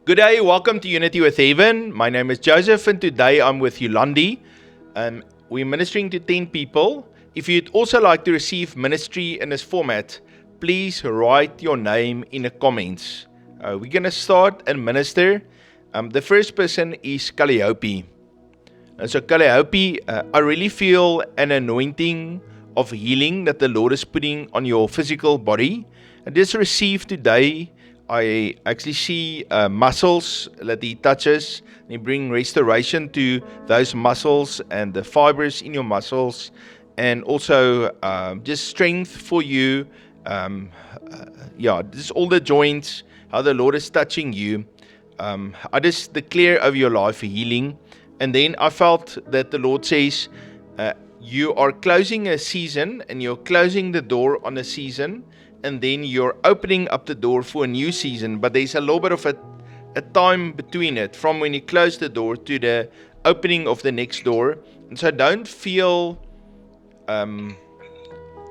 Good day, welcome to Unity with Heaven. My name is Joseph and today I'm with Yolandi. We're ministering to 10 people. If you'd also like to receive ministry in this format, please write your name in the comments. We're going to start and minister. The first person is Calliope. So Calliope, I really feel an anointing of healing that the Lord is putting on your physical body. And just receive today, I actually see muscles that He touches. And He brings restoration to those muscles and the fibers in your muscles. And also just strength for you. Just all the joints, how the Lord is touching you. I just declare over your life healing. And then I felt that the Lord says, you are closing a season and you're closing the door on a season, and then you're opening up the door for a new season. But there's a little bit of a time between it, from when you close the door to the opening of the next door. And so don't feel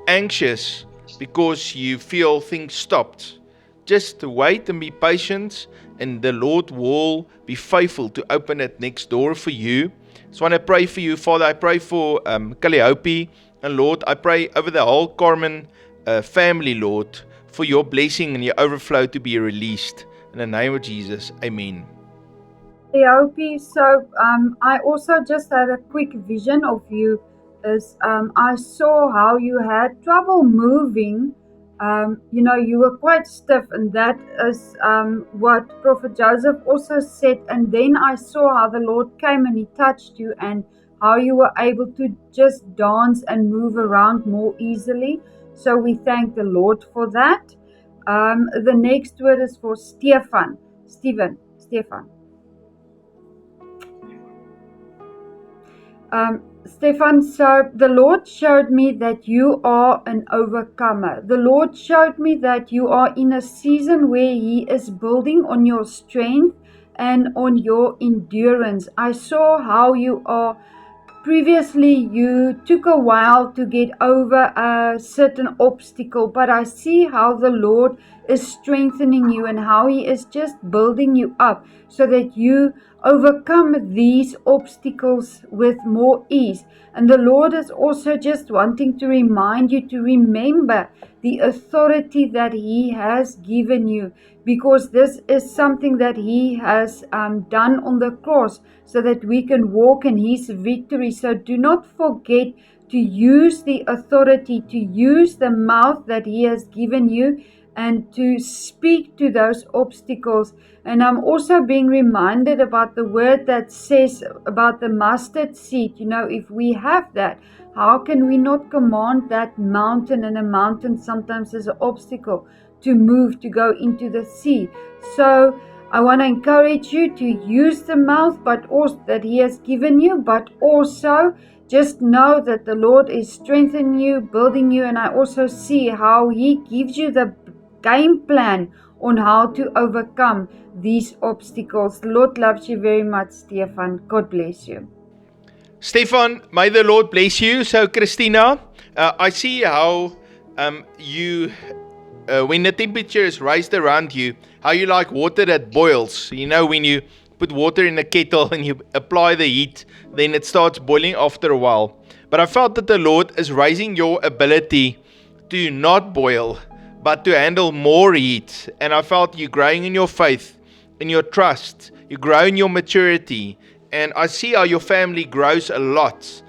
anxious because you feel things stopped. Just wait and be patient, and the Lord will be faithful to open that next door for you. So I want to pray for you. Father, I pray for Calliope, and Lord, I pray over the whole Carmen family, Lord, for your blessing and your overflow to be released. In the name of Jesus, amen. Calliope, so I also just had a quick vision of you. I saw how you had trouble moving. You were quite stiff, and that is what Prophet Joseph also said. And then I saw how the Lord came and He touched you, and how you were able to just dance and move around more easily. So we thank the Lord for that. The next word is for Stefan. Stefan. Stefan, so the Lord showed me that you are an overcomer. The Lord showed me that you are in a season where He is building on your strength and on your endurance. I saw how you are. Previously, you took a while to get over a certain obstacle, but I see how the Lord is strengthening you and how He is just building you up so that you overcome these obstacles with more ease. And the Lord is also just wanting to remind you to remember the authority that He has given you, because this is something that He has done on the cross so that we can walk in His victory. So do not forget to use the authority, to use the mouth that He has given you, and to speak to those obstacles. And I'm also being reminded about the word that says about the mustard seed. If we have that, how can we not command that mountain? And a mountain sometimes is an obstacle to move, to go into the sea. So I want to encourage you to use the mouth, but also that He has given you, but also just know that the Lord is strengthening you, building you, and I also see how He gives you the game plan on how to overcome these obstacles. The Lord loves you very much, Stefan. God bless you. Stefan, may the Lord bless you. So Christina, I see how you when the temperature is raised around you, how you like water that boils. When you put water in a kettle and you apply the heat, then it starts boiling after a while. But I felt that the Lord is raising your ability to not boil, but to handle more heat. And I felt you growing in your faith, in your trust, you grow in your maturity. And I see how your family grows a lot.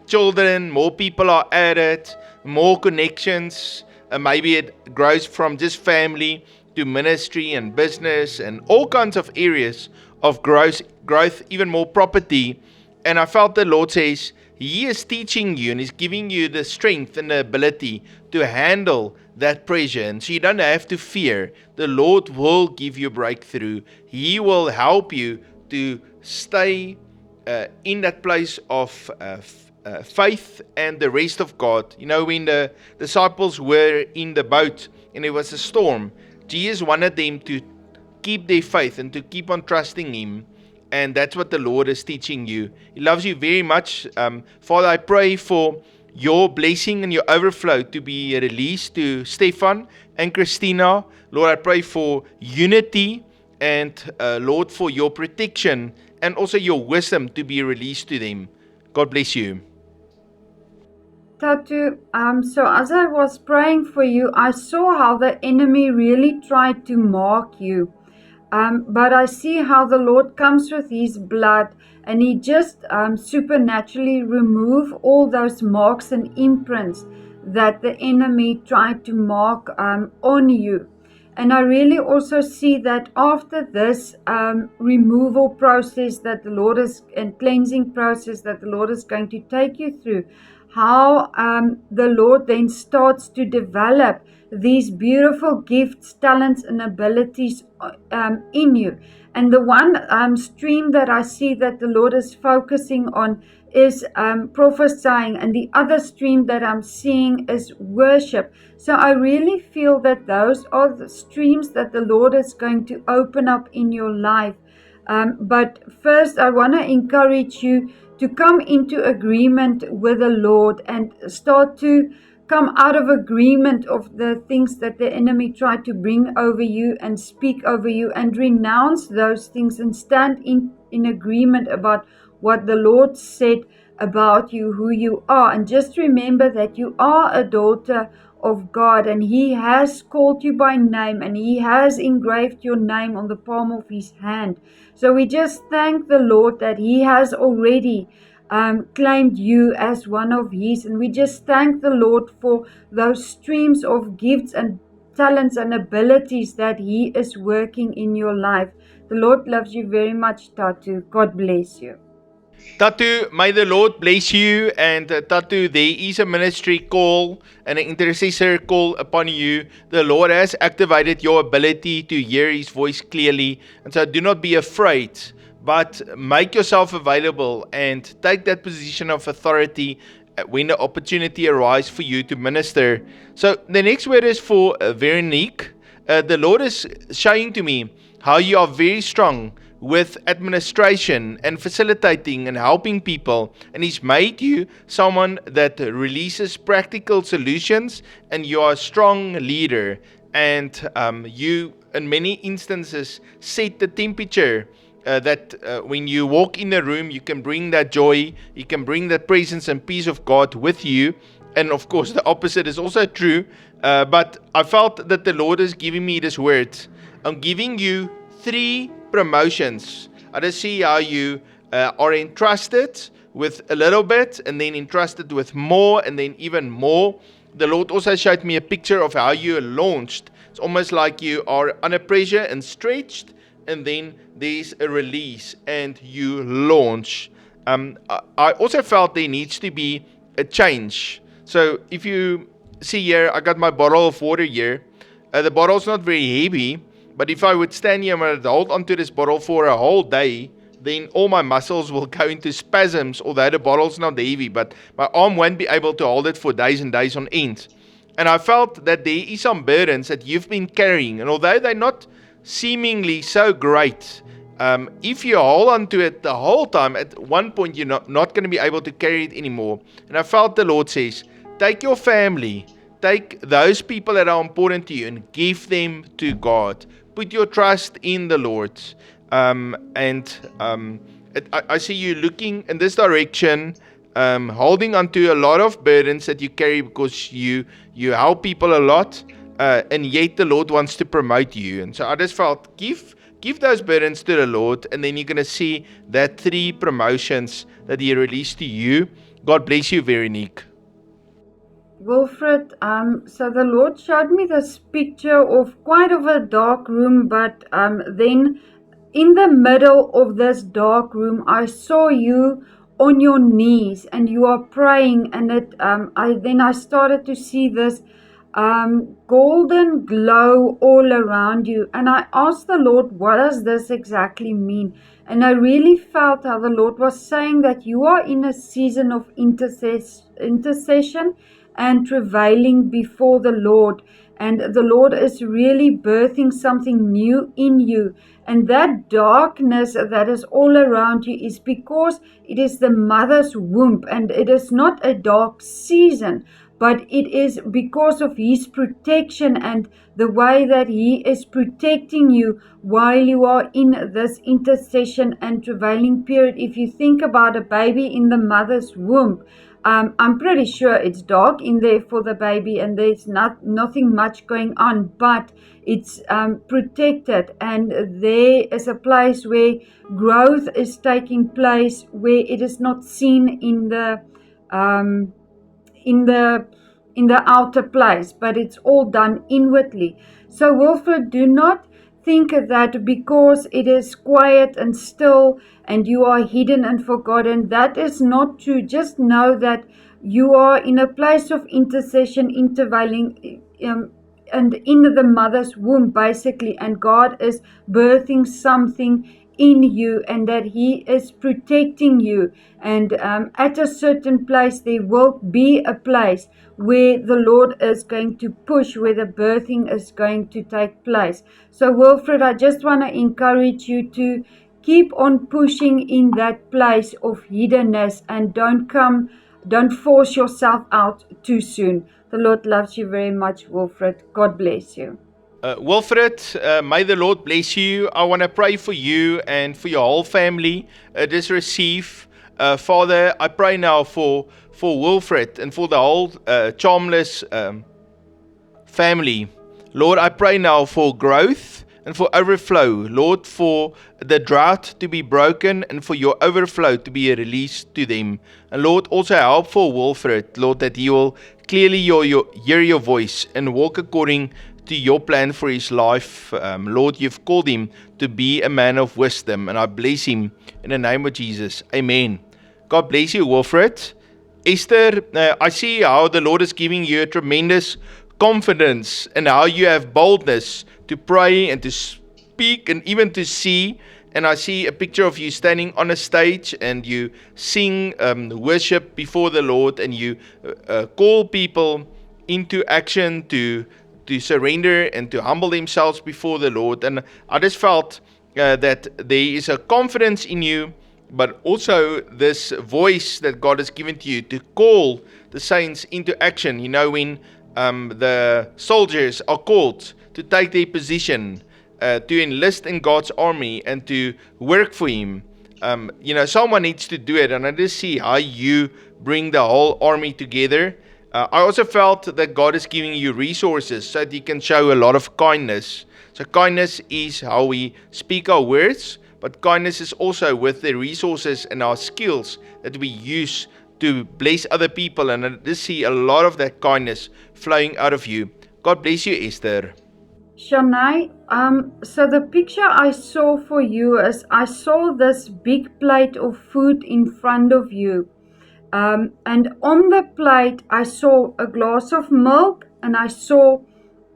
Children, more people are added, more connections. Maybe it grows from just family to ministry and business and all kinds of areas of growth, even more property. And I felt the Lord says He is teaching you and He's giving you the strength and the ability to handle that pressure. And so you don't have to fear. The Lord will give you breakthrough. He will help you to stay in that place of faith and the rest of God. When the disciples were in the boat and there was a storm, Jesus wanted them to keep their faith and to keep on trusting Him. And that's what the Lord is teaching you. He loves you very much. Father, I pray for your blessing and your overflow to be released to Stefan and Christina. Lord, I pray for unity and Lord, for your protection and also your wisdom to be released to them. God bless you. Tatu, so as I was praying for you, I saw how the enemy really tried to mark you. But I see how the Lord comes with His blood and He just supernaturally remove all those marks and imprints that the enemy tried to mark on you. And I really also see that after this removal process that the Lord is, and cleansing process that the Lord is going to take you through, how the Lord then starts to develop these beautiful gifts, talents, and abilities in you. And the one stream that I see that the Lord is focusing on is prophesying, and the other stream that I'm seeing is worship. So I really feel that those are the streams that the Lord is going to open up in your life. But first, I want to encourage you to come into agreement with the Lord and start to come out of agreement of the things that the enemy tried to bring over you and speak over you, and renounce those things and stand in agreement about what the Lord said about you, who you are. And just remember that you are a daughter of God, and He has called you by name, and He has engraved your name on the palm of His hand. So we just thank the Lord that He has already claimed you as one of His, and we just thank the Lord for those streams of gifts and talents and abilities that He is working in your life. The Lord loves you very much, Tatu. God bless you. Tatu, may the Lord bless you. And Tatu, there is a ministry call and an intercessor call upon you. The Lord has activated your ability to hear His voice clearly. And so do not be afraid, but make yourself available and take that position of authority when the opportunity arises for you to minister. So the next word is for Veronique. The Lord is showing to me how you are very strong with administration and facilitating and helping people, and He's made you someone that releases practical solutions, and you are a strong leader, and you in many instances set the temperature that when you walk in a room, you can bring that joy, you can bring that presence and peace of God with you. And of course the opposite is also true, but I felt that the Lord is giving me this word. I'm giving you 3 promotions. I just see how you are entrusted with a little bit, and then entrusted with more, and then even more. The Lord also showed me a picture of how you are launched. It's almost like you are under pressure and stretched, and then there's a release and you launch. I also felt there needs to be a change. So if you see here, I got my bottle of water here. The bottle's not very heavy, but if I would stand here and I would hold onto this bottle for a whole day, then all my muscles will go into spasms, although the bottle's not heavy, but my arm won't be able to hold it for days and days on end. And I felt that there is some burdens that you've been carrying, and although they're not seemingly so great, if you hold on to it the whole time, at one point you're not going to be able to carry it anymore. And I felt the Lord says, take your family, take those people that are important to you and give them to God. Put your trust in the Lord. I see you looking in this direction, holding on to a lot of burdens that you carry because you help people a lot, and yet the Lord wants to promote you. And so I just felt, give those burdens to the Lord, and then you're going to see that 3 promotions that He released to you. God bless you, Veronique. Wilfred, so the Lord showed me this picture of quite of a dark room, but then in the middle of this dark room, I saw you on your knees and you are praying, and I started to see this golden glow all around you, and I asked the Lord, what does this exactly mean? And I really felt how the Lord was saying that you are in a season of intercession and travailing before the Lord, and the Lord is really birthing something new in you. And that darkness that is all around you is because it is the mother's womb, and it is not a dark season, but it is because of His protection and the way that He is protecting you while you are in this intercession and travailing period. If you think about a baby in the mother's womb, I'm pretty sure it's dark in there for the baby and there's nothing much going on, but it's protected, and there is a place where growth is taking place, where it is not seen um, in the in the outer place, but it's all done inwardly. So Wilfred, do not think that because it is quiet and still and you are hidden and forgotten, that is not true. Just know that you are in a place of intercession, intervailing, and in the mother's womb basically, and God is birthing something in you, and that He is protecting you, and at a certain place there will be a place where the Lord is going to push, where the birthing is going to take place. So Wilfred, I just want to encourage you to keep on pushing in that place of hiddenness, and don't force yourself out too soon. The Lord loves you very much, Wilfred. God bless you. Wilfred, may the Lord bless you. I want to pray for you and for your whole family. Just receive. Father, I pray now for Wilfred and for the whole Charmless family. Lord, I pray now for growth and for overflow. Lord, for the drought to be broken and for your overflow to be released to them. And Lord, also help for Wilfred, Lord, that he will clearly hear your voice and walk according to your plan for his life. Lord, you've called him to be a man of wisdom, and I bless him in the name of Jesus. Amen. God bless you, Wilfred. Esther, I see how the Lord is giving you a tremendous confidence and how you have boldness to pray and to speak and even to see. And I see a picture of you standing on a stage and you sing worship before the Lord, and you call people into action to surrender and to humble themselves before the Lord. And I just felt that there is a confidence in you, but also this voice that God has given to you to call the saints into action. You know, when the soldiers are called to take their position, to enlist in God's army and to work for Him, someone needs to do it. And I just see how you bring the whole army together. I also felt that God is giving you resources so that you can show a lot of kindness. So kindness is how we speak our words, but kindness is also with the resources and our skills that we use to bless other people. And I just see a lot of that kindness flowing out of you. God bless you, Esther. Shanae, so the picture I saw for you is I saw this big plate of food in front of you. And on the plate, I saw a glass of milk, and I saw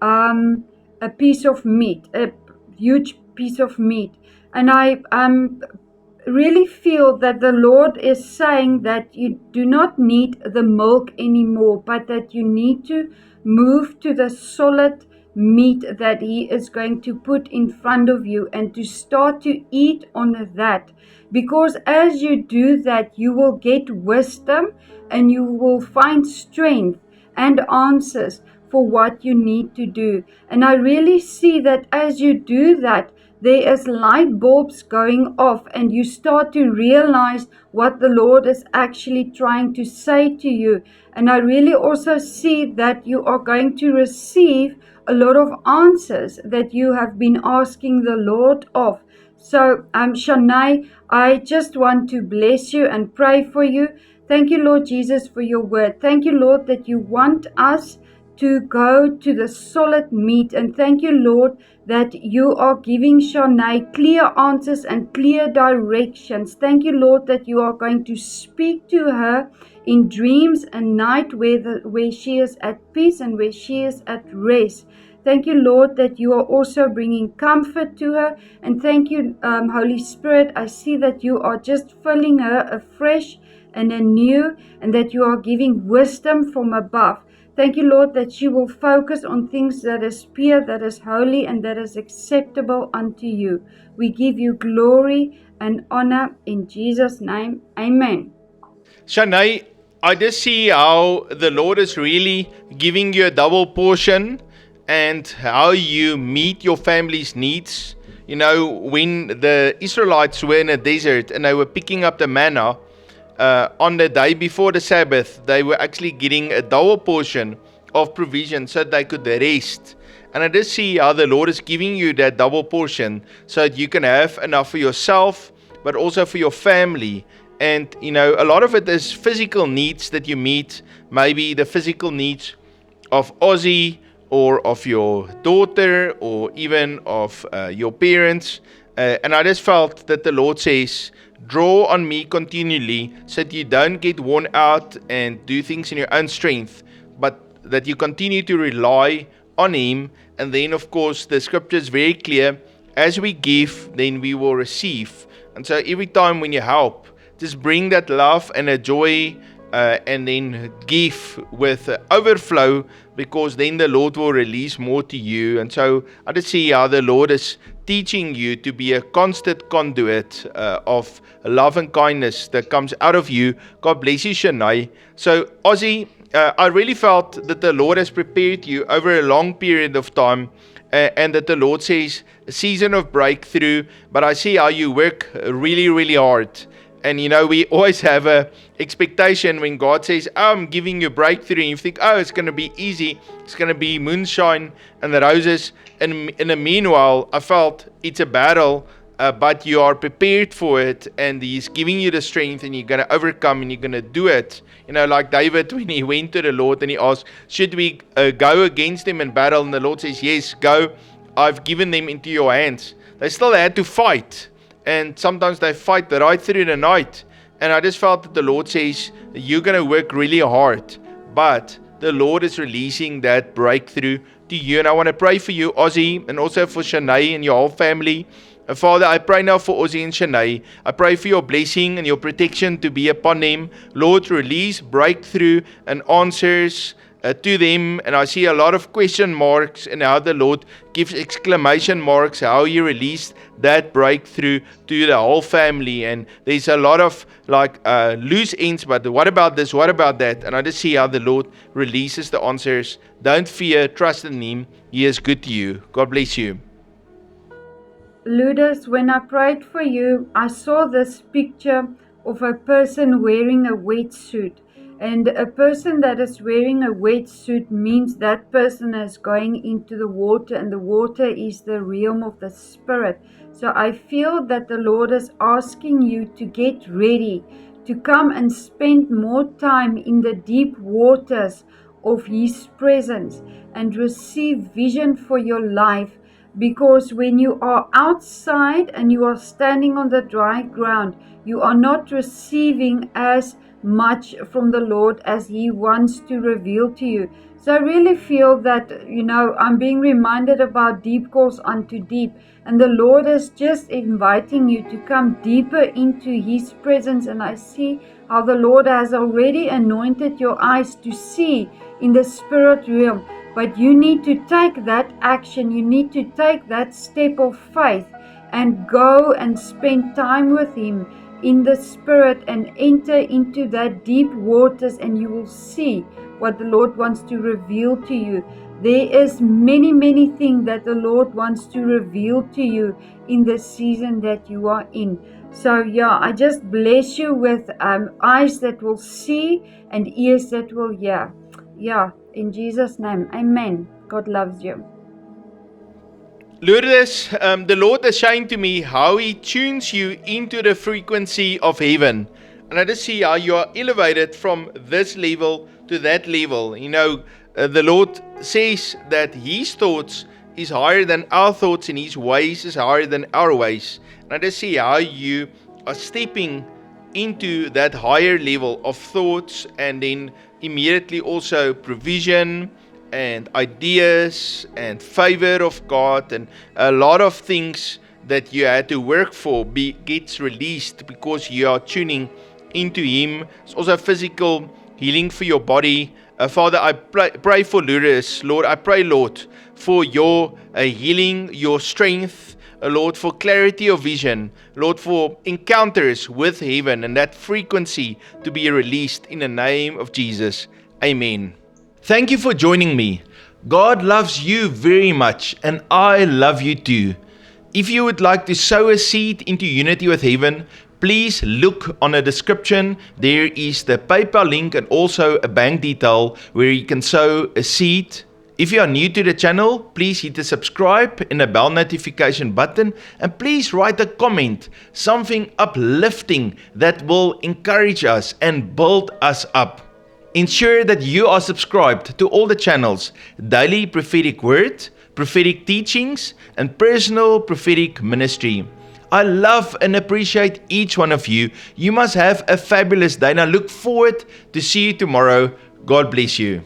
a piece of meat, a huge piece of meat. And I really feel that the Lord is saying that you do not need the milk anymore, but that you need to move to the solid meat that He is going to put in front of you, and to start to eat on that. Because as you do that, you will get wisdom and you will find strength and answers for what you need to do. And I really see that as you do that, there is light bulbs going off, and you start to realize what the Lord is actually trying to say to you. And I really also see that you are going to receive a lot of answers that you have been asking the Lord of. So, Shanae, I just want to bless you and pray for you. Thank you, Lord Jesus, for your word. Thank you, Lord, that you want us to go to the solid meat. And thank you, Lord, that you are giving Shanae clear answers and clear directions. Thank you, Lord, that you are going to speak to her in dreams and night where she is at peace and where she is at rest. Thank you, Lord, that you are also bringing comfort to her. And thank you, Holy Spirit. I see that you are just filling her afresh and anew, and that you are giving wisdom from above. Thank you, Lord, that she will focus on things that is pure, that is holy, and that is acceptable unto you. We give you glory and honor in Jesus' name. Amen. Shanae, I just see how the Lord is really giving you a double portion and how you meet your family's needs. You know, when the Israelites were in a desert and they were picking up the manna on the day before the Sabbath, they were actually getting a double portion of provision so they could rest. And I just see how the Lord is giving you that double portion so that you can have enough for yourself, but also for your family. And, you know, a lot of it is physical needs that you meet, maybe the physical needs of Ozzy or of your daughter or even of your parents. And I just felt that the Lord says, draw on me continually so that you don't get worn out and do things in your own strength, but that you continue to rely on Him. And then, of course, the scripture is very clear, as we give, then we will receive. And so every time when you help, just bring that love and a joy and then give with overflow, because then the Lord will release more to you. And so I just see how the Lord is teaching you to be a constant conduit of love and kindness that comes out of you. God bless you, Shanae. So Ozzy, I really felt that the Lord has prepared you over a long period of time, and that the Lord says a season of breakthrough. But I see how you work really, really hard. And you know, we always have a expectation when God says, I'm giving you breakthrough, and you think, oh, it's going to be easy, it's going to be moonshine and the roses. And in the meanwhile, I felt it's a battle, but you are prepared for it, and He's giving you the strength, and you're going to overcome, and you're going to do it. You know, like David, when he went to the Lord and he asked, should we go against them in battle? And the Lord says, yes, go. I've given them into your hands. They still had to fight. And sometimes they fight right through the night. And I just felt that the Lord says, you're going to work really hard, but the Lord is releasing that breakthrough to you. And I want to pray for you, Ozzy, and also for Shanae and your whole family. And Father, I pray now for Ozzy and Shanae. I pray for your blessing and your protection to be upon them. Lord, release breakthrough and answers to them. And I see a lot of question marks, and how the Lord gives exclamation marks, how He released that breakthrough to the whole family. And there's a lot of loose ends, but what about this, what about that? And I just see how the Lord releases the answers. Don't fear, trust in Him. He is good to you. God bless you. Ludus, when I prayed for you, I saw this picture of a person wearing a wetsuit. And a person that is wearing a wetsuit means that person is going into the water, and the water is the realm of the Spirit. So I feel that the Lord is asking you to get ready, to come and spend more time in the deep waters of His presence and receive vision for your life. Because when you are outside and you are standing on the dry ground, you are not receiving as much from the Lord as He wants to reveal to you. So I really feel that, I'm being reminded about deep calls unto deep. And the Lord is just inviting you to come deeper into His presence. And I see how the Lord has already anointed your eyes to see in the spirit realm. But you need to take that action. You need to take that step of faith and go and spend time with Him in the Spirit and enter into that deep waters, and you will see what the Lord wants to reveal to you. There is many, many things that the Lord wants to reveal to you in the season that you are in. So I just bless you with eyes that will see and ears that will hear. In Jesus' name, amen. God loves you. Lourdes, the Lord is showing to me how He tunes you into the frequency of heaven. And I just see how you are elevated from this level to that level. The Lord says that His thoughts is higher than our thoughts, and His ways is higher than our ways. And I just see how you are stepping into that higher level of thoughts, and then immediately also provision and ideas and favor of God, and a lot of things that you had to work for gets released because you are tuning into Him. It's also physical healing for your body. Father, I pray for Lourdes. Lord, I pray, Lord, for your healing, your strength. Lord, for clarity of vision, Lord, for encounters with heaven and that frequency to be released in the name of Jesus. Amen. Thank you for joining me. God loves you very much, and I love you too. If you would like to sow a seed into Unity with Heaven, please look on the description. There is the PayPal link and also a bank detail where you can sow a seed. If you are new to the channel, please hit the subscribe and the bell notification button, and please write a comment, something uplifting that will encourage us and build us up. Ensure that you are subscribed to all the channels: Daily Prophetic Word, Prophetic Teachings, and Personal Prophetic Ministry. I love and appreciate each one of you. You must have a fabulous day, and I look forward to see you tomorrow. God bless you.